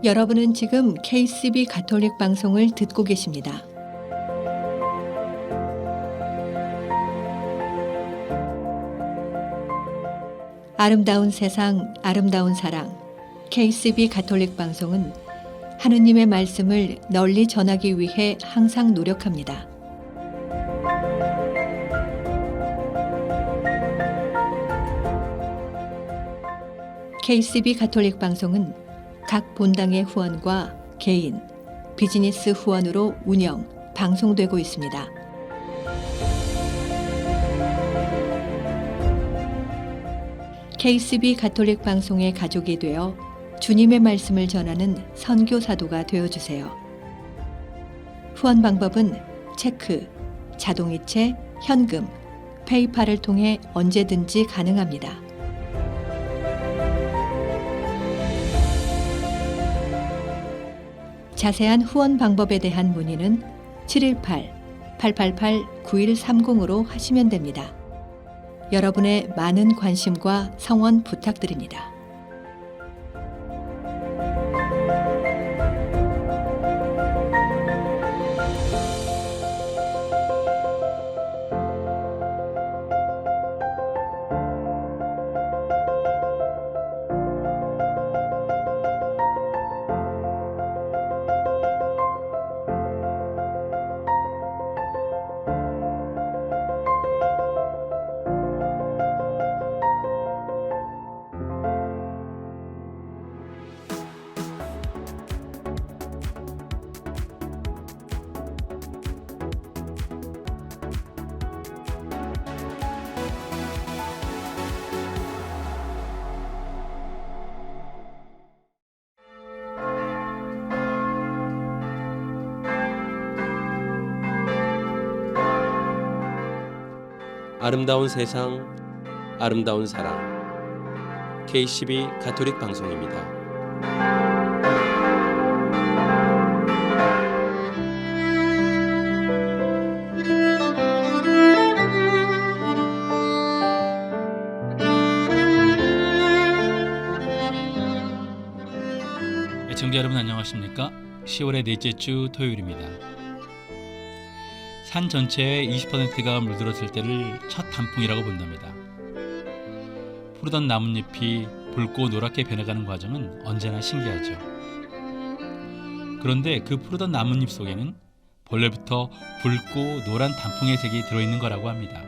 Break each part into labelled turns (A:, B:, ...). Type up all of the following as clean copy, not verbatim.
A: 여러분은 지금 KCB 가톨릭 방송을 듣고 계십니다. 아름다운 세상, 아름다운 사랑. KCB 가톨릭 방송은 하느님의 말씀을 널리 전하기 위해 항상 노력합니다. KCB 가톨릭 방송은 각 본당의 후원과 개인, 비즈니스 후원으로 운영, 방송되고 있습니다. KCB 가톨릭 방송의 가족이 되어 주님의 말씀을 전하는 선교사도가 되어주세요. 후원 방법은 체크, 자동이체, 현금, 페이팔을 통해 언제든지 가능합니다. 자세한 후원 방법에 대한 문의는 718-888-9130으로 하시면 됩니다. 여러분의 많은 관심과 성원 부탁드립니다.
B: 아름다운 세상, 아름다운 사랑. KCB 가톨릭 방송입니다.
C: 애청자 여러분 안녕하십니까? 10월의 넷째 주 토요일입니다. 산 전체의 20%가 물들었을 때를 첫 단풍이라고 본답니다. 푸르던 나뭇잎이 붉고 노랗게 변해가는 과정은 언제나 신기하죠. 그런데 그 푸르던 나뭇잎 속에는 본래부터 붉고 노란 단풍의 색이 들어있는 거라고 합니다.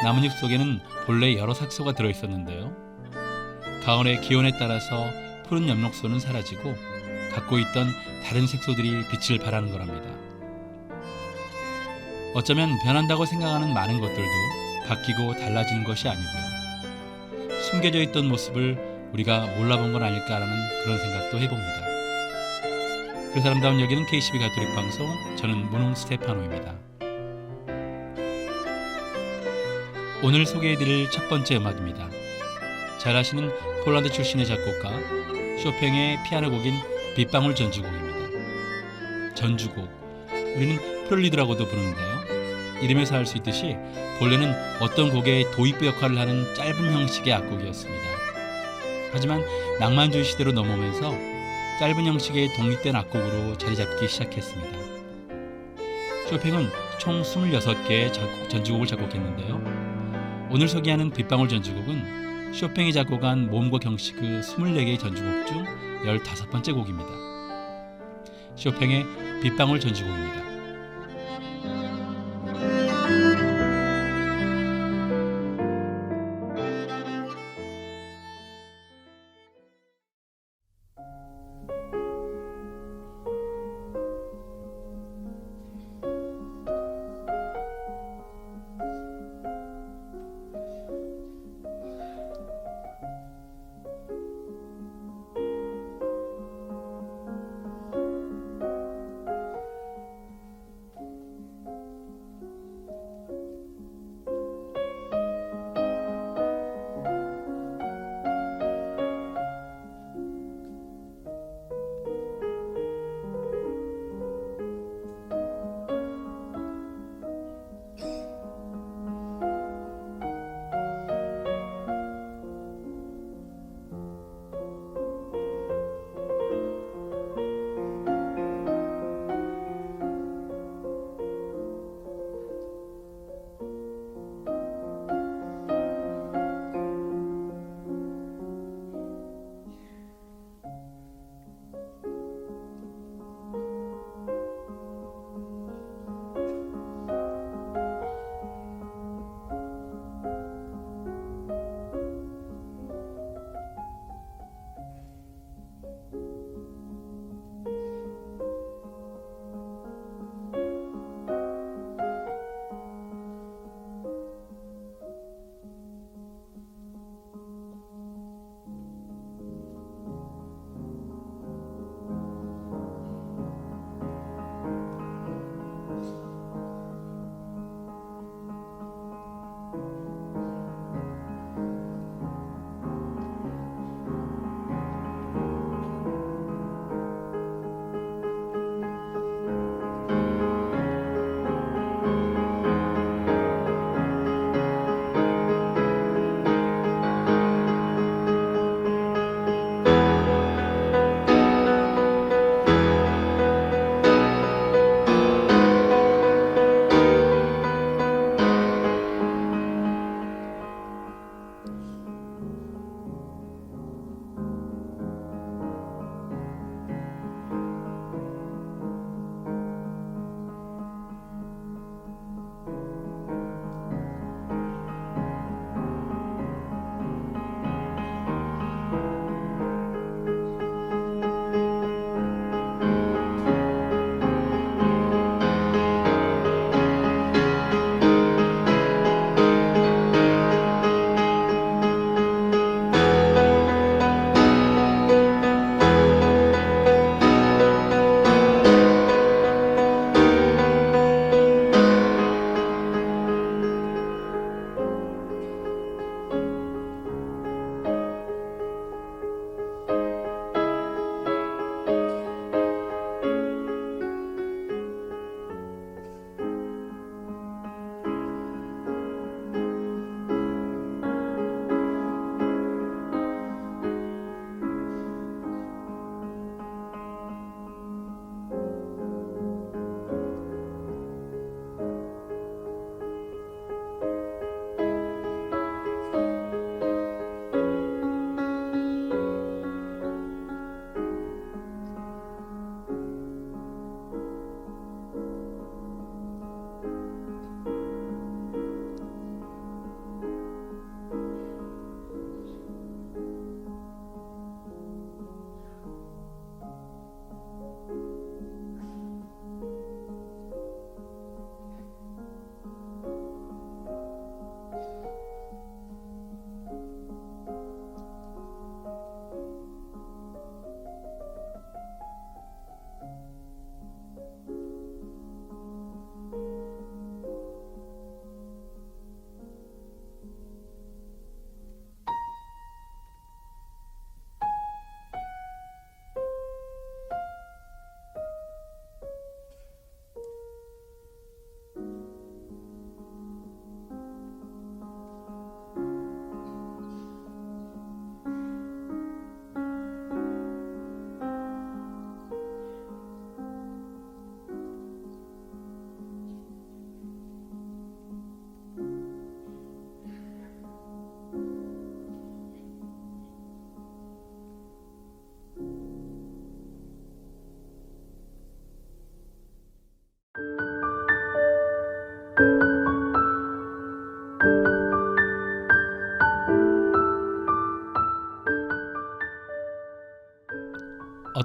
C: 나뭇잎 속에는 본래 여러 색소가 들어있었는데요. 가을의 기온에 따라서 푸른 엽록소는 사라지고 갖고 있던 다른 색소들이 빛을 발하는 거랍니다. 어쩌면 변한다고 생각하는 많은 것들도 바뀌고 달라지는 것이 아니고요. 숨겨져 있던 모습을 우리가 몰라본 건 아닐까라는 그런 생각도 해봅니다. 그래서 아름다운 여기는 KCB 가톨릭 방송, 저는 문홍 스테파노입니다. 오늘 소개해드릴 첫 번째 음악입니다. 잘 아시는 폴란드 출신의 작곡가 쇼팽의 피아노 곡인 빗방울 전주곡입니다. 전주곡, 우리는 프렐리드라고도 부르는데요. 이름에서 알 수 있듯이 본래는 어떤 곡의 도입부 역할을 하는 짧은 형식의 악곡이었습니다. 하지만 낭만주의 시대로 넘어오면서 짧은 형식의 독립된 악곡으로 자리 잡기 시작했습니다. 쇼팽은 총 26개의 전주곡을 작곡했는데요. 오늘 소개하는 빗방울 전주곡은 쇼팽이 작곡한 모음곡 형식의 24개의 전주곡 중 15번째 곡입니다. 쇼팽의 빗방울 전주곡입니다.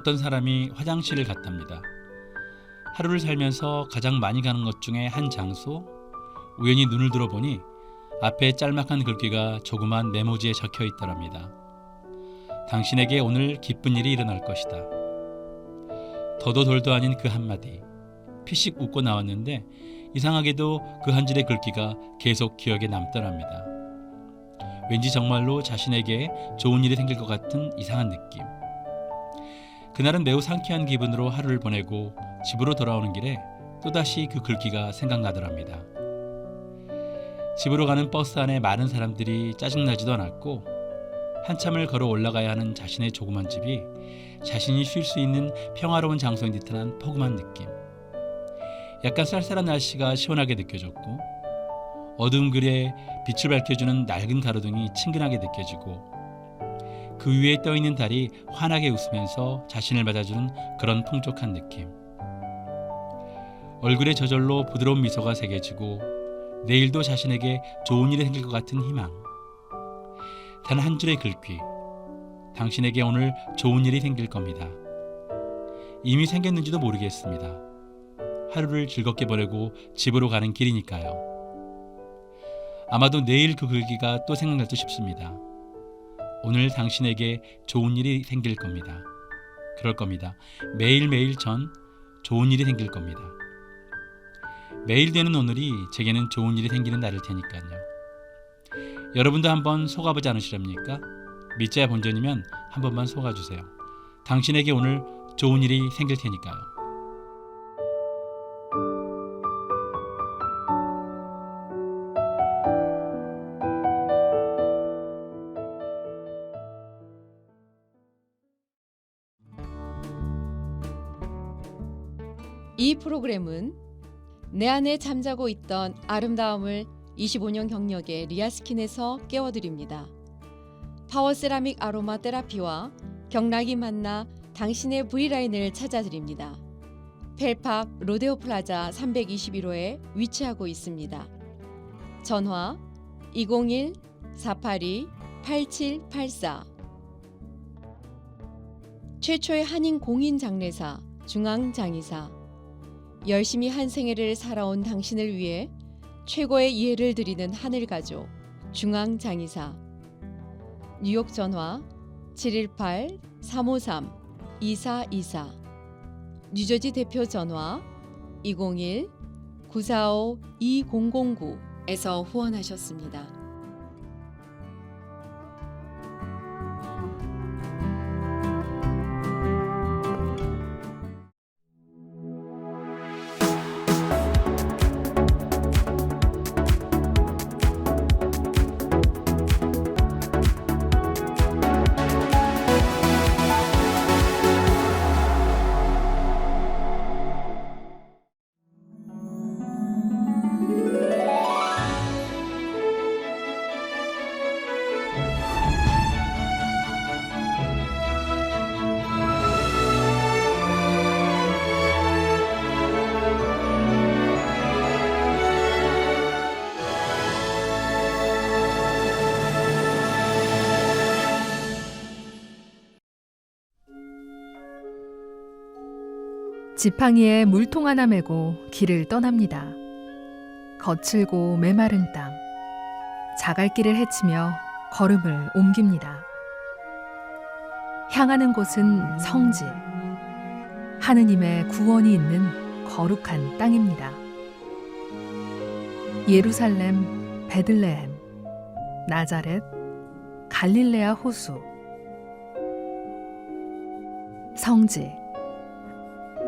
C: 어떤 사람이 화장실을 갔답니다. 하루를 살면서 가장 많이 가는 것 중에 한 장소, 우연히 눈을 들어보니 앞에 짤막한 글귀가 조그만 메모지에 적혀 있더랍니다. 당신에게 오늘 기쁜 일이 일어날 것이다. 더도 덜도 아닌 그 한마디, 피식 웃고 나왔는데 이상하게도 그 한 줄의 글귀가 계속 기억에 남더랍니다. 왠지 정말로 자신에게 좋은 일이 생길 것 같은 이상한 느낌. 그날은 매우 상쾌한 기분으로 하루를 보내고 집으로 돌아오는 길에 또다시 그 글귀가 생각나더랍니다. 집으로 가는 버스 안에 많은 사람들이 짜증나지도 않았고 한참을 걸어 올라가야 하는 자신의 조그만 집이 자신이 쉴 수 있는 평화로운 장소인 듯한 포근한 느낌. 약간 쌀쌀한 날씨가 시원하게 느껴졌고 어두운 글에 빛을 밝혀주는 낡은 가로등이 친근하게 느껴지고 그 위에 떠있는 달이 환하게 웃으면서 자신을 맞아주는 그런 풍족한 느낌. 얼굴에 저절로 부드러운 미소가 새겨지고 내일도 자신에게 좋은 일이 생길 것 같은 희망. 단 한 줄의 글귀. 당신에게 오늘 좋은 일이 생길 겁니다. 이미 생겼는지도 모르겠습니다. 하루를 즐겁게 보내고 집으로 가는 길이니까요. 아마도 내일 그 글귀가 또 생각날 듯 싶습니다. 오늘 당신에게 좋은 일이 생길 겁니다. 그럴 겁니다. 매일매일 전 좋은 일이 생길 겁니다. 매일 되는 오늘이 제게는 좋은 일이 생기는 날일 테니까요. 여러분도 한번 속아보지 않으시렵니까? 믿자야 본전이면 한 번만 속아주세요. 당신에게 오늘 좋은 일이 생길 테니까요.
D: 이 프로그램은 내 안에 잠자고 있던 아름다움을 25년 경력의 리아스킨에서 깨워드립니다. 파워세라믹 아로마 테라피와 경락이 만나 당신의 V라인을 찾아드립니다. 펠팍 로데오 플라자 321호에 위치하고 있습니다. 전화 201-482-8784. 최초의 한인 공인 장례사 중앙장의사. 열심히 한 생애를 살아온 당신을 위해 최고의 이해를 드리는 하늘가족 중앙장의사. 뉴욕 전화 718-353-2424. 뉴저지 대표 전화 201-945-2009에서 후원하셨습니다.
E: 지팡이에 물통 하나 메고 길을 떠납니다. 거칠고 메마른 땅, 자갈길을 헤치며 걸음을 옮깁니다. 향하는 곳은 성지, 하느님의 구원이 있는 거룩한 땅입니다. 예루살렘, 베들레헴, 나자렛, 갈릴레아 호수, 성지.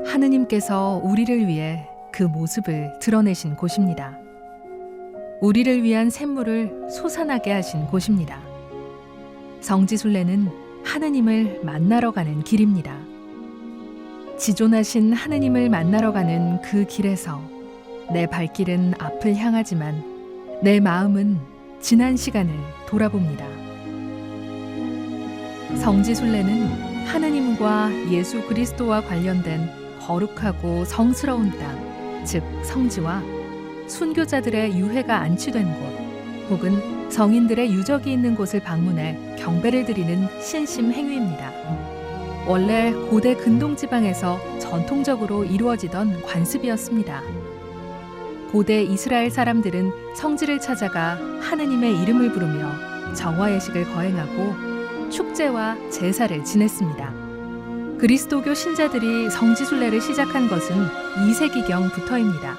E: 하느님께서 우리를 위해 그 모습을 드러내신 곳입니다. 우리를 위한 샘물을 솟아나게 하신 곳입니다. 성지순례는 하느님을 만나러 가는 길입니다. 지존하신 하느님을 만나러 가는 그 길에서 내 발길은 앞을 향하지만 내 마음은 지난 시간을 돌아봅니다. 성지순례는 하느님과 예수 그리스도와 관련된 거룩하고 성스러운 땅, 즉 성지와 순교자들의 유해가 안치된 곳, 혹은 성인들의 유적이 있는 곳을 방문해 경배를 드리는 신심 행위입니다. 원래 고대 근동 지방에서 전통적으로 이루어지던 관습이었습니다. 고대 이스라엘 사람들은 성지를 찾아가 하느님의 이름을 부르며 정화 예식을 거행하고 축제와 제사를 지냈습니다. 그리스도교 신자들이 성지순례를 시작한 것은 2세기경부터입니다.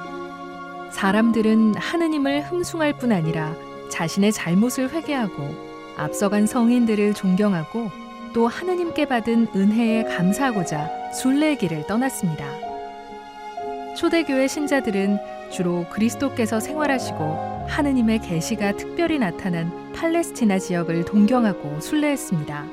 E: 사람들은 하느님을 흠숭할 뿐 아니라 자신의 잘못을 회개하고 앞서간 성인들을 존경하고 또 하느님께 받은 은혜에 감사하고자 순례의 길을 떠났습니다. 초대교회 신자들은 주로 그리스도께서 생활하시고 하느님의 계시가 특별히 나타난 팔레스티나 지역을 동경하고 순례했습니다.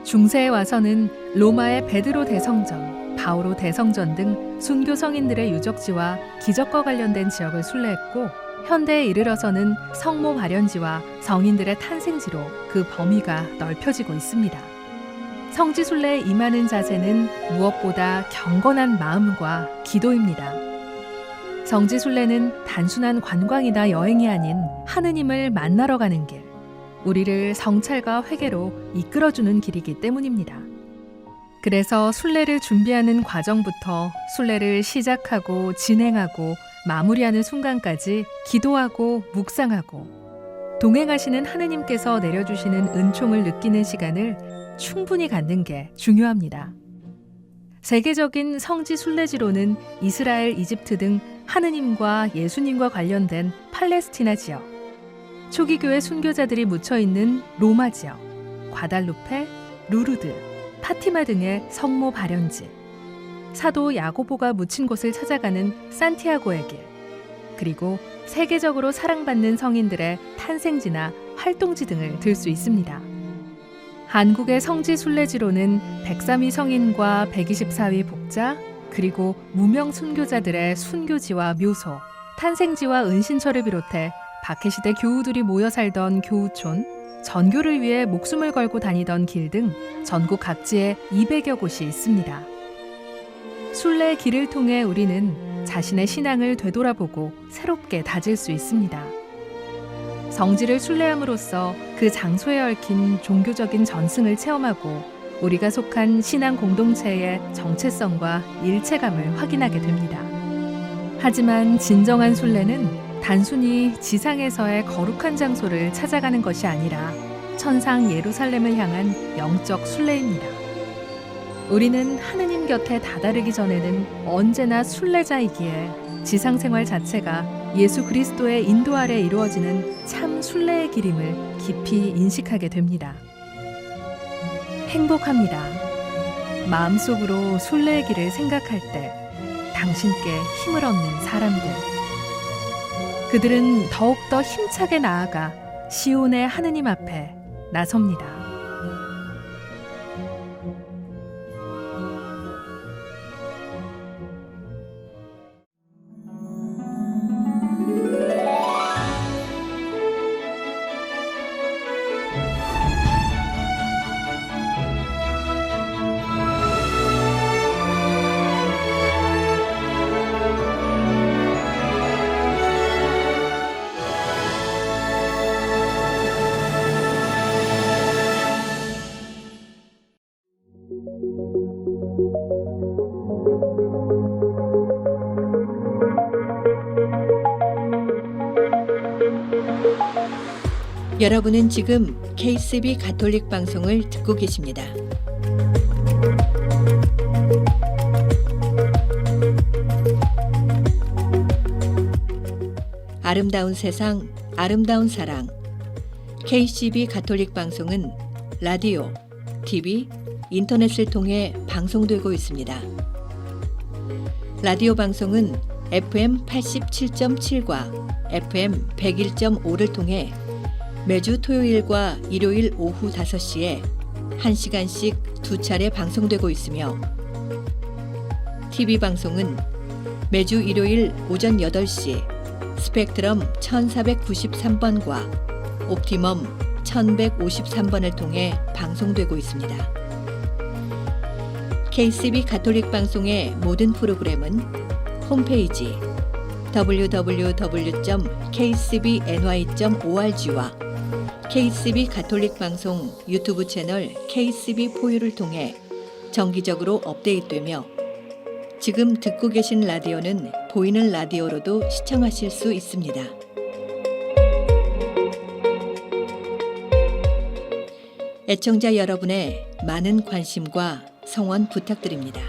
E: 중세에 와서는 로마의 베드로 대성전, 바오로 대성전 등 순교 성인들의 유적지와 기적과 관련된 지역을 순례했고, 현대에 이르러서는 성모 발현지와 성인들의 탄생지로 그 범위가 넓혀지고 있습니다. 성지 순례에 임하는 자세는 무엇보다 경건한 마음과 기도입니다. 성지 순례는 단순한 관광이나 여행이 아닌 하느님을 만나러 가는 길, 우리를 성찰과 회개로 이끌어주는 길이기 때문입니다. 그래서 순례를 준비하는 과정부터 순례를 시작하고 진행하고 마무리하는 순간까지 기도하고 묵상하고 동행하시는 하느님께서 내려주시는 은총을 느끼는 시간을 충분히 갖는 게 중요합니다. 세계적인 성지 순례지로는 이스라엘, 이집트 등 하느님과 예수님과 관련된 팔레스티나 지역, 초기 교회 순교자들이 묻혀 있는 로마 지역, 과달루페, 루르드, 파티마 등의 성모 발현지, 사도 야고보가 묻힌 곳을 찾아가는 산티아고의 길, 그리고 세계적으로 사랑받는 성인들의 탄생지나 활동지 등을 들 수 있습니다. 한국의 성지 순례지로는 103위 성인과 124위 복자, 그리고 무명 순교자들의 순교지와 묘소, 탄생지와 은신처를 비롯해 박해시대 교우들이 모여 살던 교우촌, 전교를 위해 목숨을 걸고 다니던 길 등 전국 각지에 200여 곳이 있습니다. 순례의 길을 통해 우리는 자신의 신앙을 되돌아보고 새롭게 다질 수 있습니다. 성지를 순례함으로써 그 장소에 얽힌 종교적인 전승을 체험하고 우리가 속한 신앙 공동체의 정체성과 일체감을 확인하게 됩니다. 하지만 진정한 순례는 단순히 지상에서의 거룩한 장소를 찾아가는 것이 아니라 천상 예루살렘을 향한 영적 순례입니다. 우리는 하느님 곁에 다다르기 전에는 언제나 순례자이기에 지상 생활 자체가 예수 그리스도의 인도 아래 이루어지는 참 순례의 길임을 깊이 인식하게 됩니다. 행복합니다. 마음속으로 순례의 길을 생각할 때 당신께 힘을 얻는 사람들. 그들은 더욱더 힘차게 나아가 시온의 하느님 앞에 나섭니다.
A: 여러분은 지금 KCB 가톨릭 방송을 듣고 계십니다. 아름다운 세상, 아름다운 사랑. KCB 가톨릭 방송은 라디오, TV, 인터넷을 통해 방송되고 있습니다. 라디오 방송은 FM 87.7과 FM 101.5를 통해 매주 토요일과 일요일 오후 5시에 1시간씩 2차례 방송되고 있으며 TV 방송은 매주 일요일 오전 8시 스펙트럼 1493번과 옵티멈 1153번을 통해 방송되고 있습니다. KCB 가톨릭 방송의 모든 프로그램은 홈페이지 www.kcbny.org와 KCB 가톨릭 방송 유튜브 채널 KCB4U를 통해 정기적으로 업데이트되며 지금 듣고 계신 라디오는 보이는 라디오로도 시청하실 수 있습니다. 애청자 여러분의 많은 관심과 성원 부탁드립니다.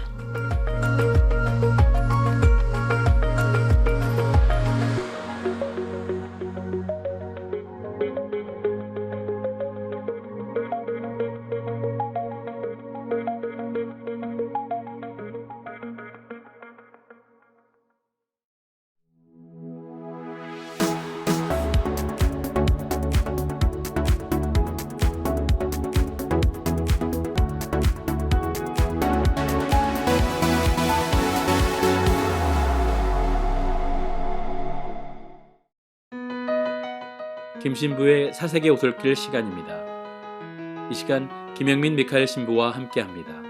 C: 김신부의 사색의 오솔길 시간입니다. 이 시간 김영민 미카엘 신부와 함께합니다.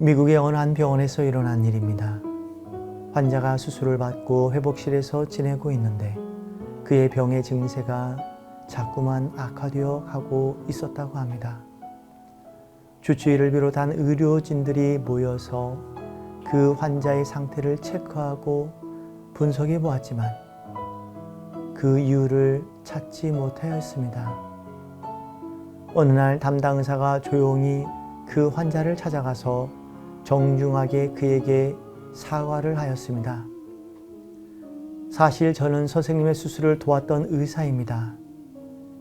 F: 미국의 어느 한 병원에서 일어난 일입니다. 환자가 수술을 받고 회복실에서 지내고 있는데 그의 병의 증세가 자꾸만 악화되어 가고 있었다고 합니다. 주치의를 비롯한 의료진들이 모여서 그 환자의 상태를 체크하고 분석해 보았지만 그 이유를 찾지 못하였습니다. 어느 날 담당 의사가 조용히 그 환자를 찾아가서 정중하게 그에게 사과를 하였습니다. 사실 저는 선생님의 수술을 도왔던 의사입니다.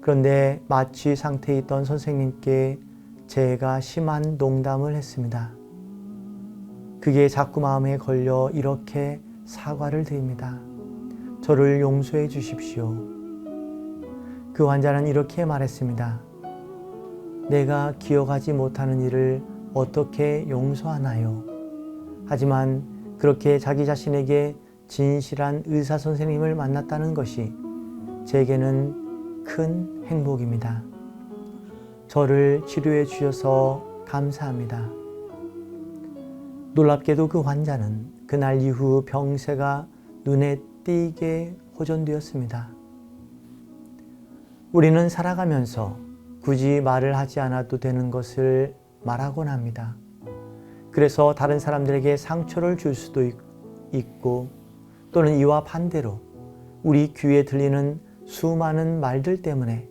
F: 그런데 마취 상태에 있던 선생님께 제가 심한 농담을 했습니다. 그게 자꾸 마음에 걸려 이렇게 사과를 드립니다. 저를 용서해 주십시오. 그 환자는 이렇게 말했습니다. 내가 기억하지 못하는 일을 어떻게 용서하나요? 하지만 그렇게 자기 자신에게 진실한 의사 선생님을 만났다는 것이 제게는 큰 행복입니다. 저를 치료해 주셔서 감사합니다. 놀랍게도 그 환자는 그날 이후 병세가 눈에 띄게 호전되었습니다. 우리는 살아가면서 굳이 말을 하지 않아도 되는 것을 말하곤 합니다. 그래서 다른 사람들에게 상처를 줄 수도 있고 또는 이와 반대로 우리 귀에 들리는 수많은 말들 때문에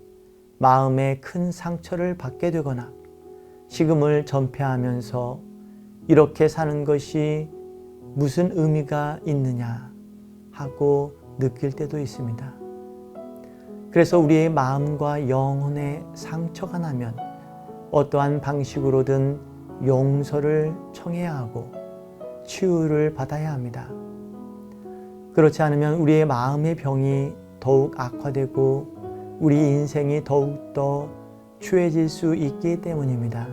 F: 마음에 큰 상처를 받게 되거나 식음을 전폐하면서 이렇게 사는 것이 무슨 의미가 있느냐 하고 느낄 때도 있습니다. 그래서 우리의 마음과 영혼에 상처가 나면 어떠한 방식으로든 용서를 청해야 하고 치유를 받아야 합니다. 그렇지 않으면 우리의 마음의 병이 더욱 악화되고 우리 인생이 더욱더 추해질 수 있기 때문입니다.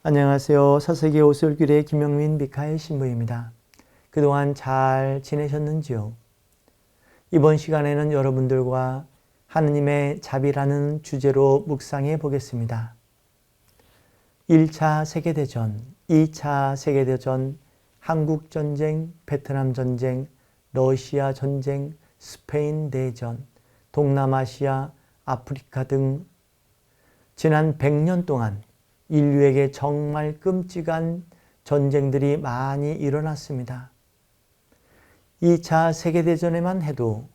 F: 안녕하세요. 사색의 오솔길의 김영민 미카엘 신부입니다. 그동안 잘 지내셨는지요? 이번 시간에는 여러분들과 하느님의 자비라는 주제로 묵상해 보겠습니다. 1차 세계대전, 2차 세계대전, 한국전쟁, 베트남전쟁, 러시아전쟁, 스페인 내전, 동남아시아, 아프리카 등 지난 100년 동안 인류에게 정말 끔찍한 전쟁들이 많이 일어났습니다. 2차 세계대전에만 해도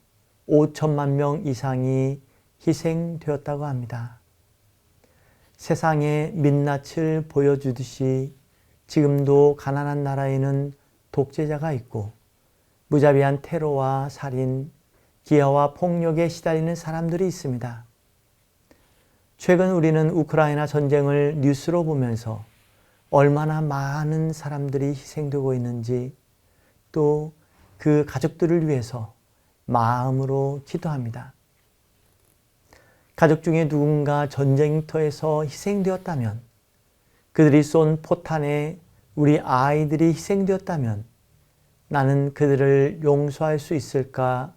F: 5천만 명 이상이 희생되었다고 합니다. 세상에 민낯을 보여주듯이 지금도 가난한 나라에는 독재자가 있고 무자비한 테러와 살인, 기아와 폭력에 시달리는 사람들이 있습니다. 최근 우리는 우크라이나 전쟁을 뉴스로 보면서 얼마나 많은 사람들이 희생되고 있는지 또 그 가족들을 위해서 마음으로 기도합니다. 가족 중에 누군가 전쟁터에서 희생되었다면, 그들이 쏜 포탄에 우리 아이들이 희생되었다면 나는 그들을 용서할 수 있을까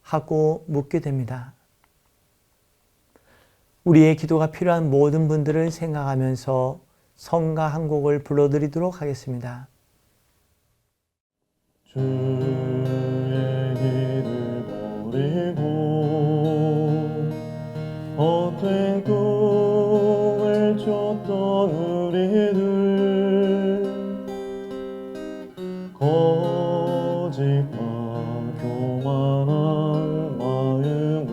F: 하고 묻게 됩니다. 우리의 기도가 필요한 모든 분들을 생각하면서 성가 한 곡을 불러드리도록 하겠습니다.
G: 주의 길을 버리고 헛된 꿈을 쫓던 우리들, 거짓과 교만한 마음을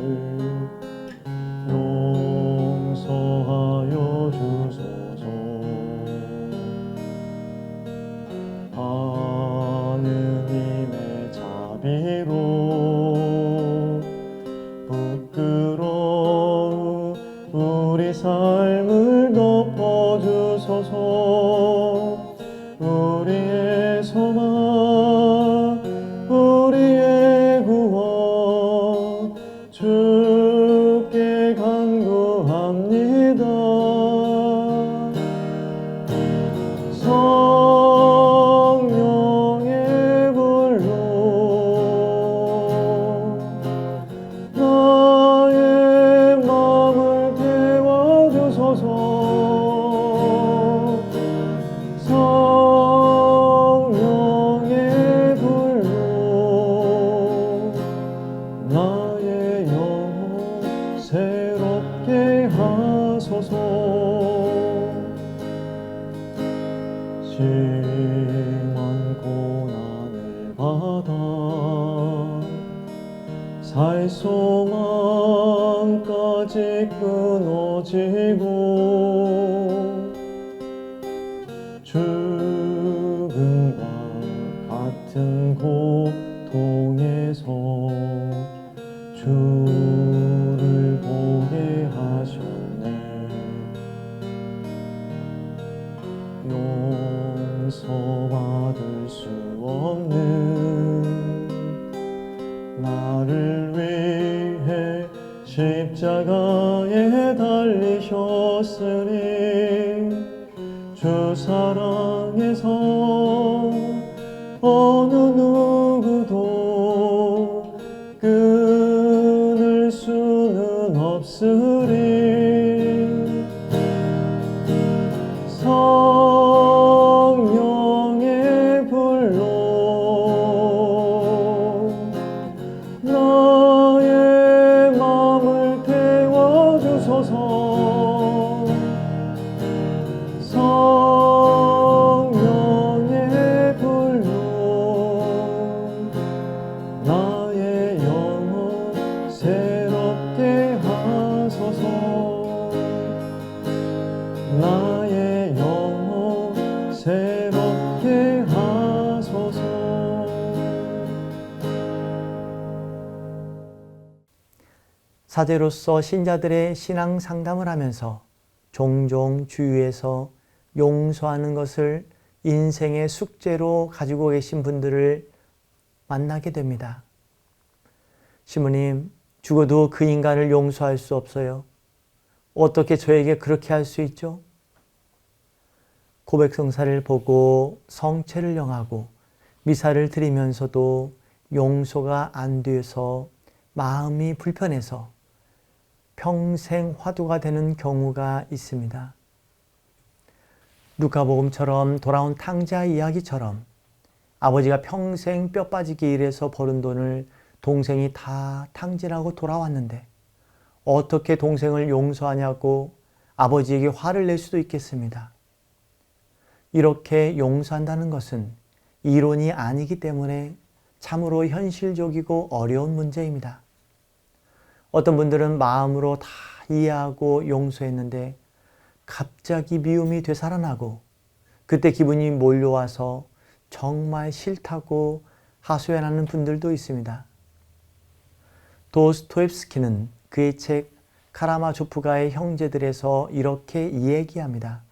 G: 용서하여 주소서. 하느님의 자비로 부끄러운 우리 삶을 덮어주소서. 우리의 소망, 우리의 구원, 주께 간구합니다. 성령의 불로 나의 마음을 태워주소서. 성령의 불로 나의 영혼 새롭게 하소서. 심한 고난을 받아 살 소망까지 끊어지고 죽음과 같은 고통에서 주를 보게 하셨네. 용서받을 수 없는 나를 위해 십자가에 달리셨으니 주 사랑에서 어느 누구도 끊을 수는 없으리. 성령의 불로 나의 마음을 태워주소서. 성령의 불로 나의 영혼 새롭게 하소서. 나의 영혼 새롭게 하소서.
F: 사제로서 신자들의 신앙 상담을 하면서 종종 주위에서 용서하는 것을 인생의 숙제로 가지고 계신 분들을 만나게 됩니다. 시모님, 죽어도 그 인간을 용서할 수 없어요. 어떻게 저에게 그렇게 할 수 있죠? 고백성사를 보고 성체를 영하고 미사를 드리면서도 용서가 안 돼서 마음이 불편해서 평생 화두가 되는 경우가 있습니다. 누가복음처럼 돌아온 탕자 이야기처럼 아버지가 평생 뼈 빠지게 일해서 벌은 돈을 동생이 다 탕진하고 돌아왔는데 어떻게 동생을 용서하냐고 아버지에게 화를 낼 수도 있겠습니다. 이렇게 용서한다는 것은 이론이 아니기 때문에 참으로 현실적이고 어려운 문제입니다. 어떤 분들은 마음으로 다 이해하고 용서했는데 갑자기 미움이 되살아나고 그때 기분이 몰려와서 정말 싫다고 하소연하는 분들도 있습니다. 도스토옙스키는 그의 책 카라마조프가의 형제들에서 이렇게 이야기합니다.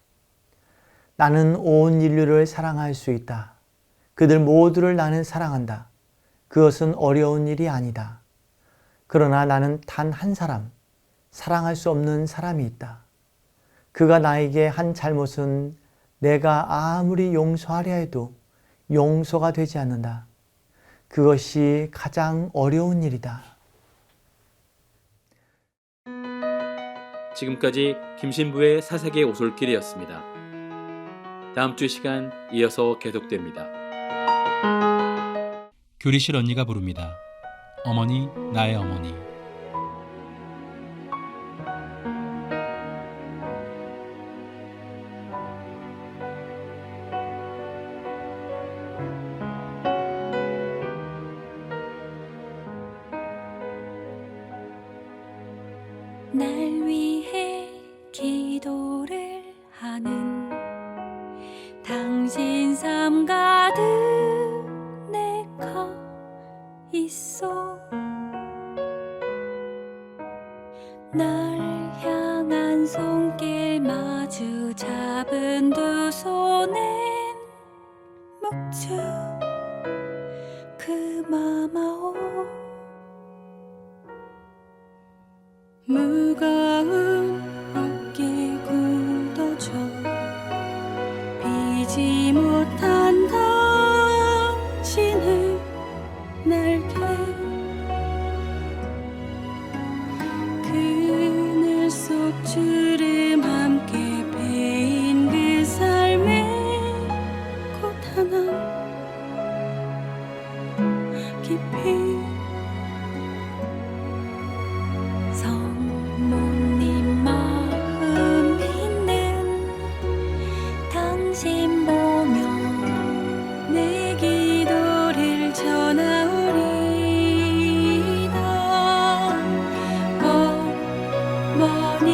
F: 나는 온 인류를 사랑할 수 있다. 그들 모두를 나는 사랑한다. 그것은 어려운 일이 아니다. 그러나 나는 단 한 사람, 사랑할 수 없는 사람이 있다. 그가 나에게 한 잘못은 내가 아무리 용서하려 해도 용서가 되지 않는다. 그것이 가장 어려운 일이다.
B: 지금까지 김신부의 사색의 오솔길이었습니다. 다음 주 시간 이어서 계속됩니다.
C: 교리실 언니가 부릅니다. 어머니, 나의 어머니.
H: 날 위해 기도를 하는 당신 삶 가득 내가 있어. 날 향한 손길 마주 잡은 두 손엔 묵주 그 마마오. 무거운 어깨 굳어져 비지 못한 당신의 날개. 그늘 속 주름 함께 베인 그 삶의 고단함 깊이 성모님 마음 있는 당신 보며 내 기도를 전하오리이다. 어머니,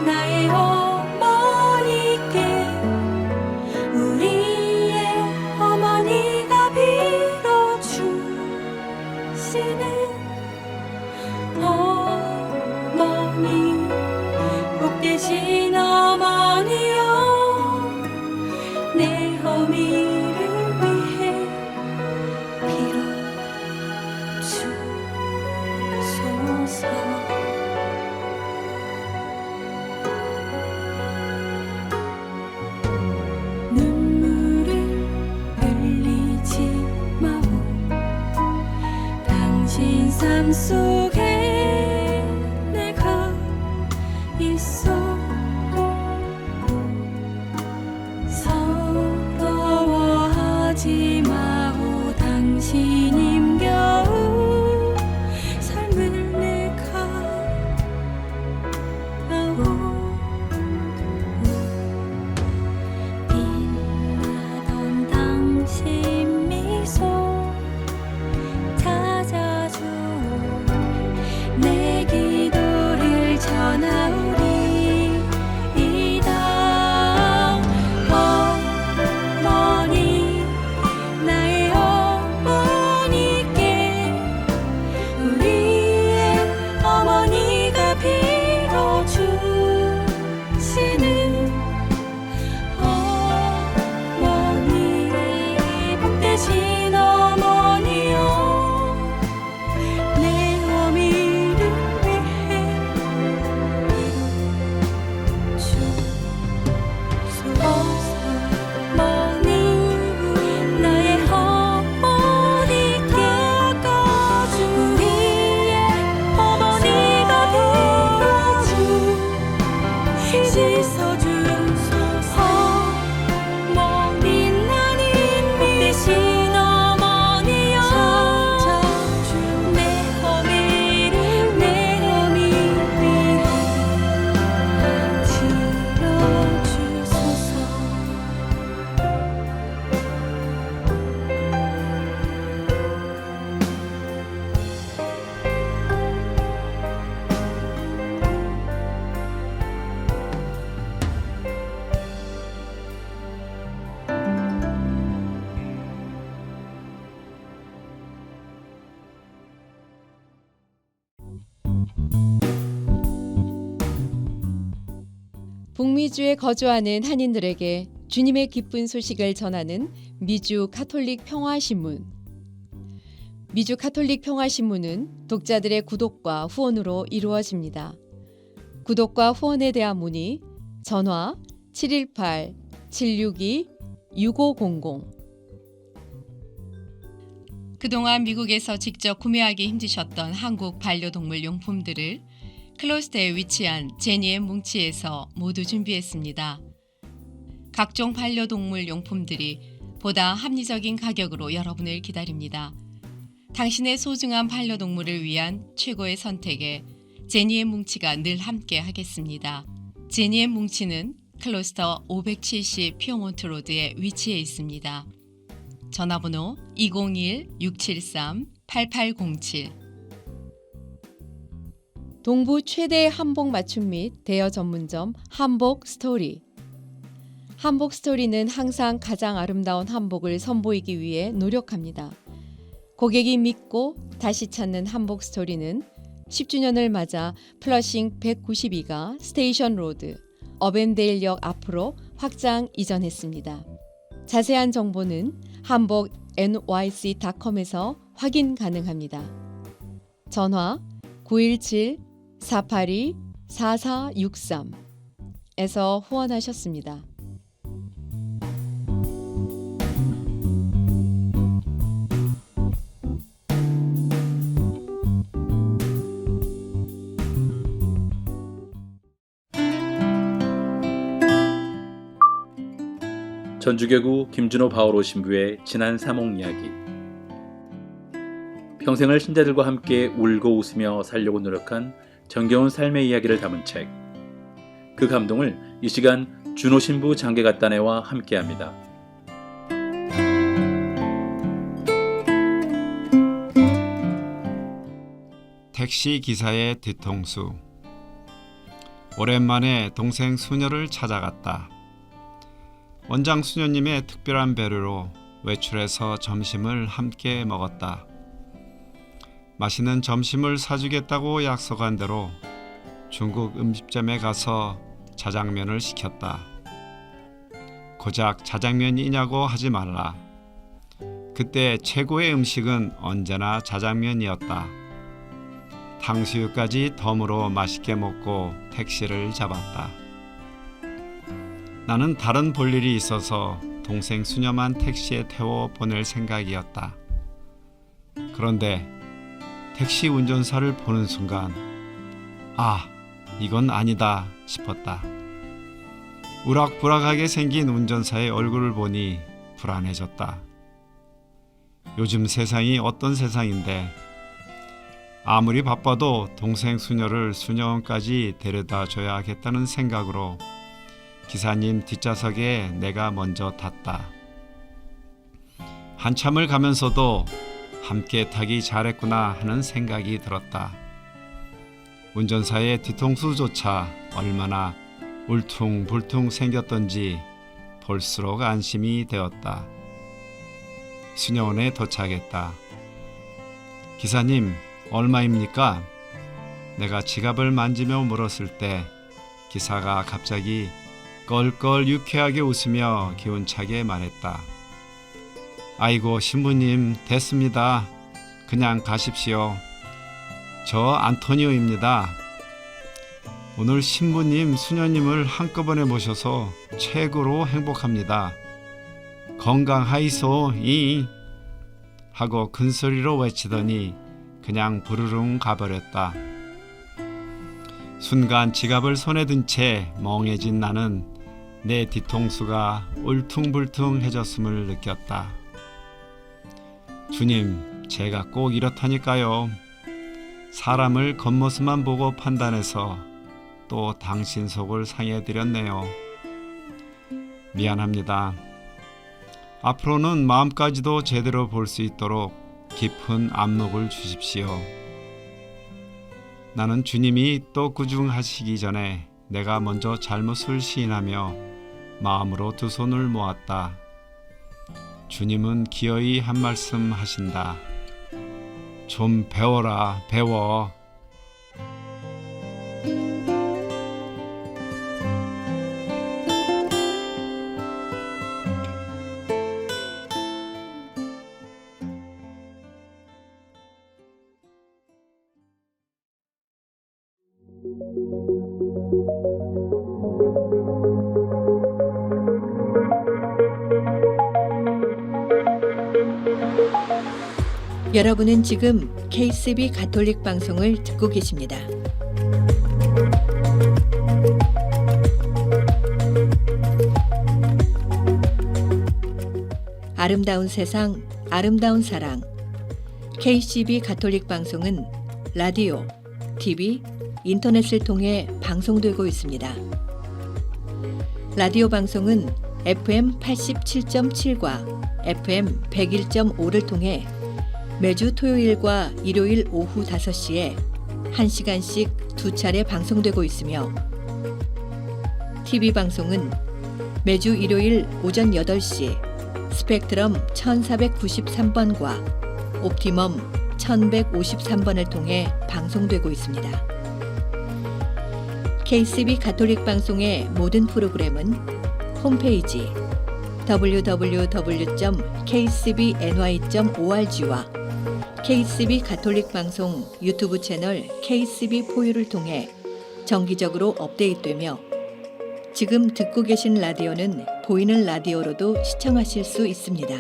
H: 나의 어머니께 우리의 어머니가 빌어주시는 어머니, 복되신 어머니여, 내 어미를 위해 빌어주소서. 눈물을 흘리지 마오. 당신 삶 속에 내가 있어. 서러워하지 마오. 당신 힘겨운 삶을 내가 아오. 빛나던 당신 미소 찾아줘.
D: 북미주에 거주하는 한인들에게 주님의 기쁜 소식을 전하는 미주 가톨릭 평화신문. 미주 가톨릭 평화신문은 독자들의 구독과 후원으로 이루어집니다. 구독과 후원에 대한 문의 전화 718-762-6500. 그동안 미국에서 직접 구매하기 힘드셨던 한국 반려동물 용품들을 클로스터에 위치한 제니의 뭉치에서 모두 준비했습니다. 각종 반려동물 용품들이 보다 합리적인 가격으로 여러분을 기다립니다. 당신의 소중한 반려동물을 위한 최고의 선택에 제니의 뭉치가 늘 함께 하겠습니다. 제니의 뭉치는 클로스터 570 피어몬트 로드에 위치해 있습니다. 전화번호 201-673-8807. 동부 최대 한복 맞춤 및 대여 전문점 한복 스토리. 한복 스토리는 항상 가장 아름다운 한복을 선보이기 위해 노력합니다. 고객이 믿고 다시 찾는 한복 스토리는 10주년을 맞아 플러싱 192가 스테이션 로드, 어벤데일역 앞으로 확장 이전했습니다. 자세한 정보는 한복 nyc.com에서 확인 가능합니다. 전화 917-482-4463에서 후원하셨습니다.
B: 전주교구 김준호 바오로 신부의 지난 사목 이야기. 평생을 신자들과 함께 울고 웃으며 살려고 노력한 정겨운 삶의 이야기를 담은 책. 그 감동을 이 시간 준호 신부 장계갓단회와 함께합니다.
I: 택시 기사의 뒤통수. 오랜만에 동생 수녀를 찾아갔다. 원장 수녀님의 특별한 배려로 외출해서 점심을 함께 먹었다. 맛있는 점심을 사주겠다고 약속한 대로 중국 음식점에 가서 자장면을 시켰다. 고작 자장면이냐고 하지 말라. 그때 최고의 음식은 언제나 자장면이었다. 탕수육까지 덤으로 맛있게 먹고 택시를 잡았다. 나는 다른 볼일이 있어서 동생 수녀만 택시에 태워 보낼 생각이었다. 그런데 택시 운전사를 보는 순간 아, 이건 아니다 싶었다. 우락부락하게 생긴 운전사의 얼굴을 보니 불안해졌다. 요즘 세상이 어떤 세상인데 아무리 바빠도 동생 수녀를 수녀원까지 데려다 줘야겠다는 생각으로 기사님 뒷좌석에 내가 먼저 탔다. 한참을 가면서도 함께 타기 잘했구나 하는 생각이 들었다. 운전사의 뒤통수조차 얼마나 울퉁불퉁 생겼던지 볼수록 안심이 되었다. 수녀원에 도착했다. 기사님, 얼마입니까? 내가 지갑을 만지며 물었을 때 기사가 갑자기 껄껄 유쾌하게 웃으며 기운차게 말했다. 아이고 신부님 됐습니다. 그냥 가십시오. 저 안토니오입니다. 오늘 신부님 수녀님을 한꺼번에 모셔서 최고로 행복합니다. 건강하이소 이 하고 큰소리로 외치더니 그냥 부르릉 가버렸다. 순간 지갑을 손에 든 채 멍해진 나는 내 뒤통수가 울퉁불퉁해졌음을 느꼈다. 주님, 제가 꼭 이렇다니까요. 사람을 겉모습만 보고 판단해서 또 당신 속을 상해드렸네요. 미안합니다. 앞으로는 마음까지도 제대로 볼 수 있도록 깊은 안목을 주십시오. 나는 주님이 또 구중하시기 전에 내가 먼저 잘못을 시인하며 마음으로 두 손을 모았다. 주님은 기어이 한 말씀 하신다. 좀 배워라, 배워.
A: 여러분은 지금 KCB 가톨릭 방송을 듣고 계십니다. 아름다운 세상, 아름다운 사랑. KCB 가톨릭 방송은 라디오, TV, 인터넷을 통해 방송되고 있습니다. 라디오 방송은 FM 87.7과 FM 101.5를 통해 매주 토요일과 일요일 오후 5시에 1시간씩 2차례 방송되고 있으며 TV 방송은 매주 일요일 오전 8시 스펙트럼 1493번과 옵티멈 1153번을 통해 방송되고 있습니다. KCB 가톨릭 방송의 모든 프로그램은 홈페이지 www.kcbny.org와 KCB 가톨릭 방송 유튜브 채널 KCB4U를 통해 정기적으로 업데이트되며 지금 듣고 계신 라디오는 보이는 라디오로도 시청하실 수 있습니다.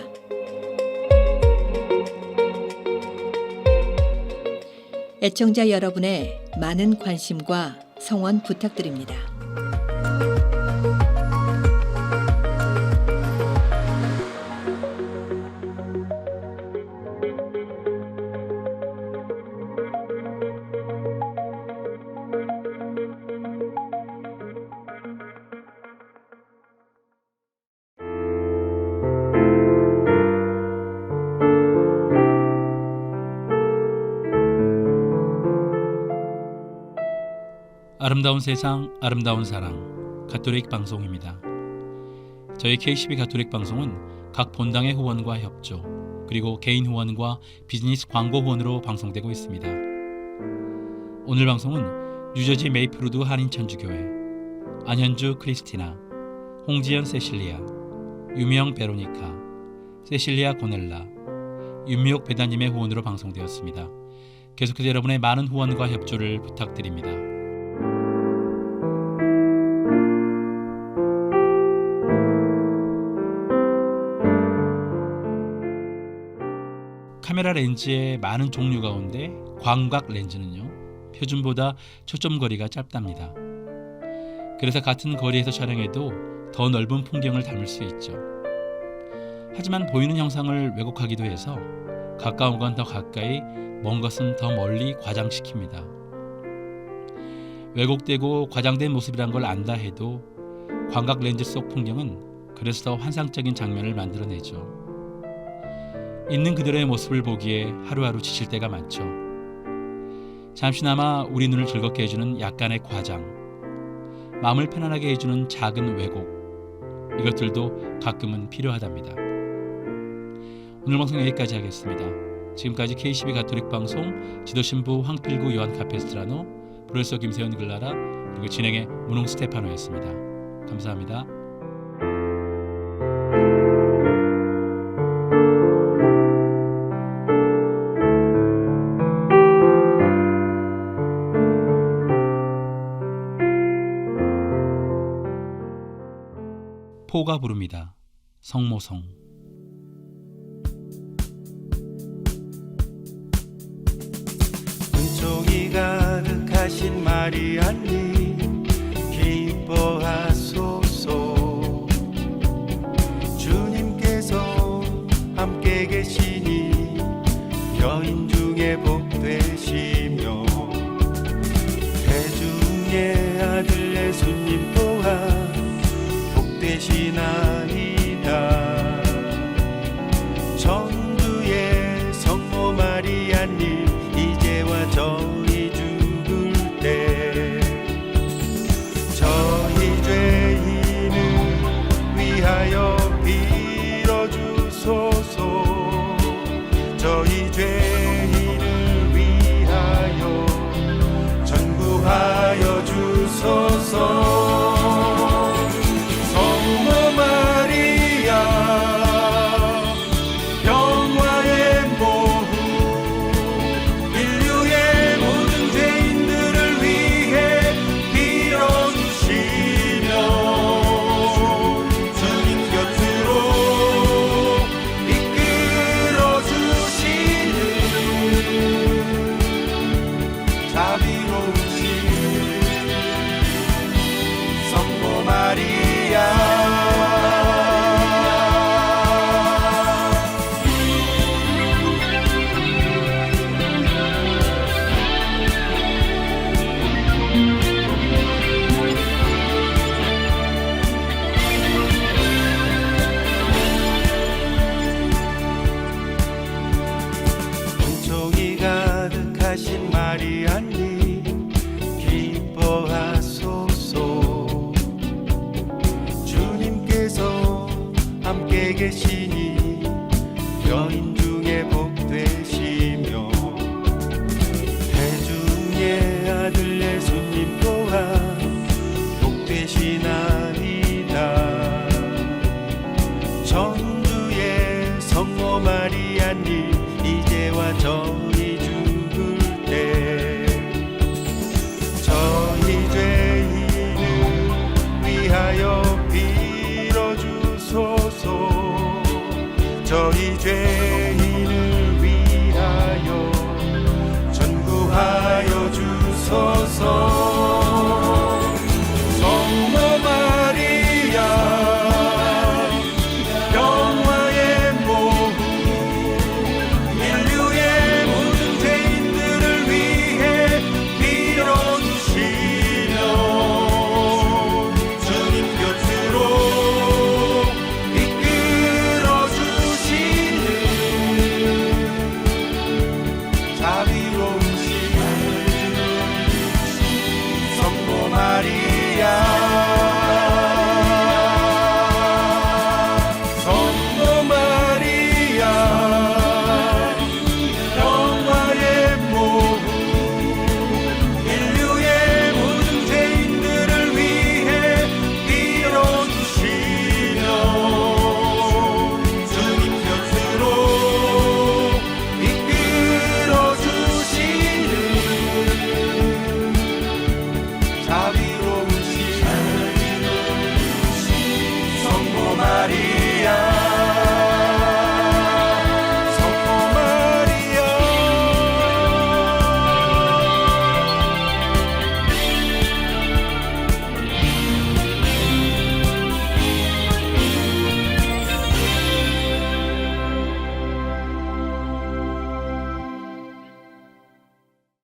A: 애청자 여러분의 많은 관심과 성원 부탁드립니다.
C: 아름다운 세상, 아름다운 사랑, 가톨릭 방송입니다. 저희 KCB 가톨릭 방송은 각 본당의 후원과 협조, 그리고 개인 후원과 비즈니스 광고 후원으로 방송되고 있습니다. 오늘 방송은 뉴저지 메이플우드 한인천주교회, 안현주 크리스티나, 홍지연 세실리아, 유명 베로니카, 세실리아 고넬라, 윤미옥 배다님의 후원으로 방송되었습니다. 계속해서 여러분의 많은 후원과 협조를 부탁드립니다. 카메라 렌즈의 많은 종류 가운데 광각 렌즈는요, 표준보다 초점 거리가 짧답니다. 그래서 같은 거리에서 촬영해도 더 넓은 풍경을 담을 수 있죠. 하지만 보이는 형상을 왜곡하기도 해서 가까운 건 더 가까이, 먼 것은 더 멀리 과장시킵니다. 왜곡되고 과장된 모습이란 걸 안다 해도 광각 렌즈 속 풍경은 그래서 더 환상적인 장면을 만들어내죠. 있는 그대로의 모습을 보기에 하루하루 지칠 때가 많죠. 잠시나마 우리 눈을 즐겁게 해주는 약간의 과장, 마음을 편안하게 해주는 작은 왜곡, 이것들도 가끔은 필요하답니다. 오늘 방송 여기까지 하겠습니다. 지금까지 KCB 가톨릭 방송 지도신부 황필구 요한 카페스트라노, 프로듀서 김세현 글라라, 그리고 진행의 문홍 스테파노였습니다. 감사합니다. 포가 부릅니다. 성모성.
J: 은총이 가득하신 마리아님 기뻐하소서. 주님께서 함께 계시니 여인 중에 복되시며 태중의 아들 예수님 또한 복되시나이다. 전주의 성모 마리아님 이제와 저희 죽을 때 저희 죄인을 위하여 빌어주소서. 저희 죄인을 위하여 전구하여 주소서. 인류의 마리아님 기뻐하소서. 주님께서 함께 계시니 여인 중에 복되시며 대중의 아들 예수님 또한 복되시나이다. 전주의 성모 마리아님 이제와 저희 죽을 때 저희 죄인을 위하여 빌어주소서. 저희 죄인을 위하여 전구하여 주소서.